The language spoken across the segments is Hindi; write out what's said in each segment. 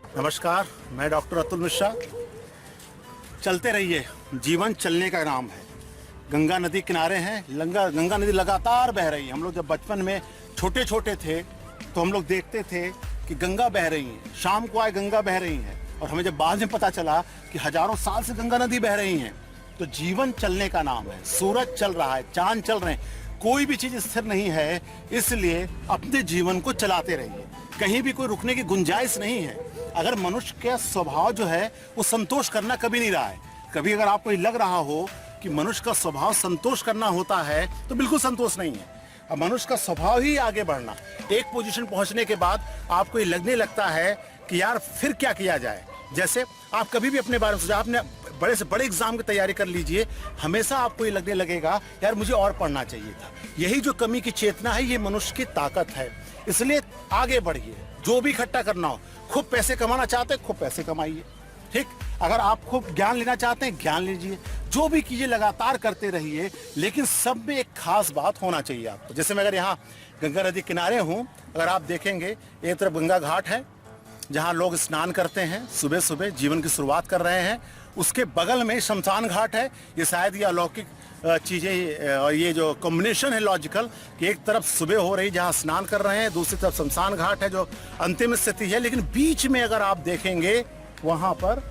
नमस्कार, मैं डॉक्टर अतुल मिश्रा। चलते रहिए, जीवन चलने का नाम है। गंगा नदी किनारे हैं, गंगा नदी लगातार बह रही है। हम लोग जब बचपन में छोटे छोटे थे तो हम लोग देखते थे कि गंगा बह रही है, शाम को आए गंगा बह रही है, और हमें जब बाद में पता चला कि हजारों साल से गंगा नदी बह रही है। तो जीवन चलने का नाम है। सूरज चल रहा है, चांद चल रहे हैं, कोई भी चीज स्थिर नहीं है। इसलिए अपने जीवन को चलाते रहिए, कहीं भी कोई रुकने की गुंजाइश नहीं है। अगर मनुष्य का स्वभाव जो है वो संतोष करना कभी नहीं रहा है। कभी अगर आपको लग रहा हो कि मनुष्य का स्वभाव संतोष करना होता है तो बिल्कुल संतोष नहीं है। अब मनुष्य का स्वभाव ही आगे बढ़ना। एक पोजीशन पहुंचने के बाद आपको ये लगने लगता है कि यार फिर क्या किया जाए। जैसे आप कभी भी अपने बारे में सोचा, आपने बड़े से बड़े एग्जाम की तैयारी कर लीजिए, हमेशा आपको ये लगने लगेगा यार मुझे और पढ़ना चाहिए था। यही जो कमी की चेतना है, ये मनुष्य की ताकत है। इसलिए आगे बढ़िए, जो भी इकट्ठा करना हो। खूब पैसे कमाना चाहते हैं, खूब पैसे कमाइए, ठीक। अगर आप खूब ज्ञान लेना चाहते हैं, ज्ञान लीजिए। जो भी कीजिए लगातार करते रहिए, लेकिन सब में एक खास बात होना चाहिए आपको। जैसे मैं अगर यहाँ गंगा नदी किनारे हूँ, अगर आप देखेंगे एक तरफ गंगा घाट है जहाँ लोग स्नान करते हैं, सुबह सुबह जीवन की शुरुआत कर रहे हैं। उसके बगल में शमशान घाट है। ये शायद ये अलौकिक चीज़ें और ये जो कॉम्बिनेशन है लॉजिकल, कि एक तरफ सुबह हो रही जहाँ स्नान कर रहे हैं, दूसरी तरफ शमशान घाट है जो अंतिम स्थिति है। लेकिन बीच में अगर आप देखेंगे वहाँ पर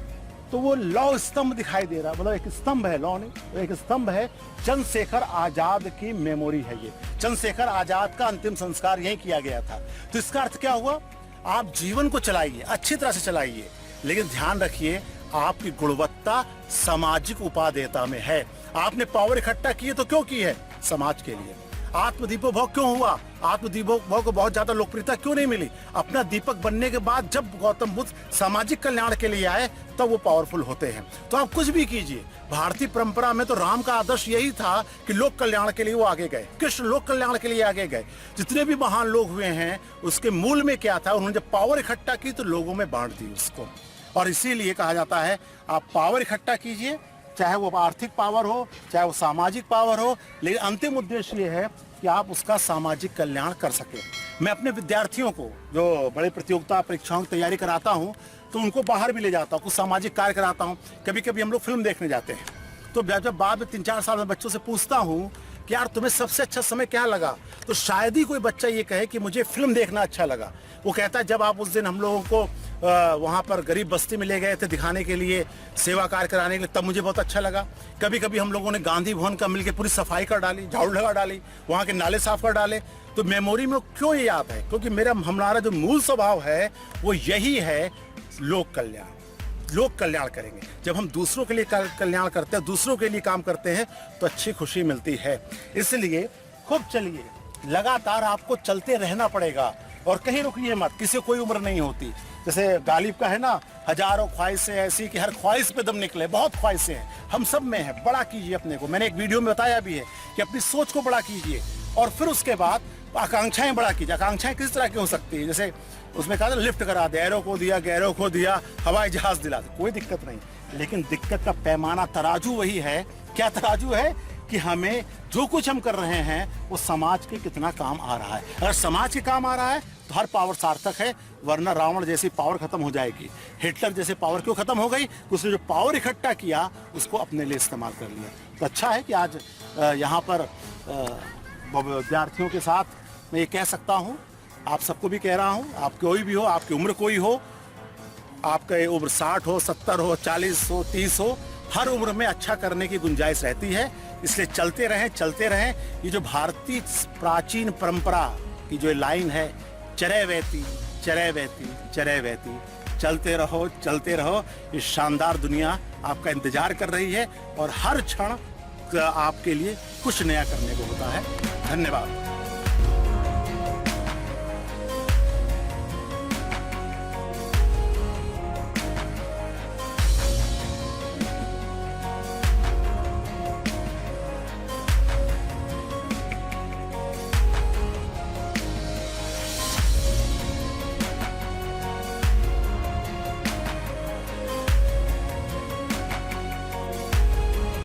तो वो लौह स्तंभ दिखाई दे रहा है। मतलब एक स्तंभ है, लौह नहीं, तो एक स्तंभ है। चंद्रशेखर आजाद की मेमोरी है ये। चंद्रशेखर आजाद का अंतिम संस्कार यहीं किया गया था। तो इसका अर्थ क्या हुआ? आप जीवन को चलाइए, अच्छी तरह से चलाइए, लेकिन ध्यान रखिए आपकी गुणवत्ता सामाजिक उपादेयता में है। आपने पावर इकट्ठा की है तो क्यों की है? समाज के लिए। आत्मदीपक भाव क्यों हुआ? आत्मदीपक भाव को बहुत ज्यादा लोकप्रियता क्यों नहीं मिली? अपना दीपक बनने के बाद जब गौतम बुद्ध सामाजिक कल्याण के लिए आए तब वो पावरफुल होते हैं। तो आप कुछ भी कीजिए। भारतीय परंपरा में तो राम का आदर्श यही था कि लोक कल्याण के लिए वो आगे गए। कृष्ण लोक कल्याण के लिए आगे गए। जितने भी महान लोग हुए हैं उसके मूल में क्या था? उन्होंने जब पावर इकट्ठा की तो लोगों में बांट दी उसको। और इसीलिए कहा जाता है आप पावर इकट्ठा कीजिए, चाहे वो आर्थिक पावर हो, चाहे वो सामाजिक पावर हो, लेकिन अंतिम उद्देश्य ये है कि आप उसका सामाजिक कल्याण कर सकें। मैं अपने विद्यार्थियों को जो बड़े प्रतियोगिता परीक्षाओं की तैयारी कराता हूँ तो उनको बाहर भी ले जाता हूँ, कुछ सामाजिक कार्य कराता हूँ। कभी कभी हम लोग फिल्म देखने जाते हैं तो जब बाद में 3-4 साल में बच्चों से पूछता हूँ कि यार तुम्हें सबसे अच्छा समय क्या लगा, तो शायद ही कोई बच्चा ये कहे कि मुझे फिल्म देखना अच्छा लगा। वो कहता है जब आप उस दिन हम लोगों को वहाँ पर गरीब बस्ती में ले गए थे दिखाने के लिए, सेवा कार्य कराने के लिए, तब मुझे बहुत अच्छा लगा। कभी कभी हम लोगों ने गांधी भवन का मिलकर पूरी सफाई कर डाली, झाड़ू लगा डाली, वहाँ के नाले साफ कर डाले। तो मेमोरी में क्यों ये याद है? क्योंकि हमारा जो मूल स्वभाव है वो यही है, लोक कल्याण। लोक कल्याण करेंगे जब हम दूसरों के लिए कल्याण करते हैं, दूसरों के लिए काम करते हैं तो अच्छी खुशी मिलती है। इसलिए खूब चलिए, लगातार आपको चलते रहना पड़ेगा और कहीं रुकिए मत। किसी कोई उम्र नहीं होती। जैसे गालिब का है ना, हजारों ख्वाहिशें ऐसी कि हर ख्वाहिश पे दम निकले। बहुत ख्वाहिशें हैं, हम सब में है। बड़ा कीजिए अपने को। मैंने एक वीडियो में बताया भी है कि अपनी सोच को बड़ा कीजिए और फिर उसके बाद आकांक्षाएं बड़ा कीजिए। आकांक्षाएं किस तरह की हो सकती है? जैसे उसमें कहा था लिफ्ट करा दे, एरो को दिया, गैरो को दिया, हवाई जहाज दिला दे, कोई दिक्कत नहीं। लेकिन दिक्कत का पैमाना, तराजू वही है। क्या तराजू है? कि हमें जो कुछ हम कर रहे हैं वो समाज के कितना काम आ रहा है। अगर समाज के काम आ रहा है तो हर पावर सार्थक है, वरना रावण जैसी पावर खत्म हो जाएगी। हिटलर जैसे पावर क्यों खत्म हो गई? उसने जो पावर इकट्ठा किया उसको अपने लिए इस्तेमाल कर लिया। तो अच्छा है कि आज यहाँ पर विद्यार्थियों के साथ मैं ये कह सकता हूँ, आप सबको भी कह रहा हूँ, आप कोई भी हो, आपकी उम्र कोई हो, आपका उम्र 60 हो, 70 हो, 40 हो, 30 हो, हर उम्र में अच्छा करने की गुंजाइश रहती है। इसलिए चलते रहें, चलते रहें। ये जो भारतीय प्राचीन परंपरा की जो लाइन है, चरय वैती, चरय वैती, चरय वैती, चलते रहो, चलते रहो। ये शानदार दुनिया आपका इंतजार कर रही है और हर क्षण आपके लिए कुछ नया करने को होता है। धन्यवाद।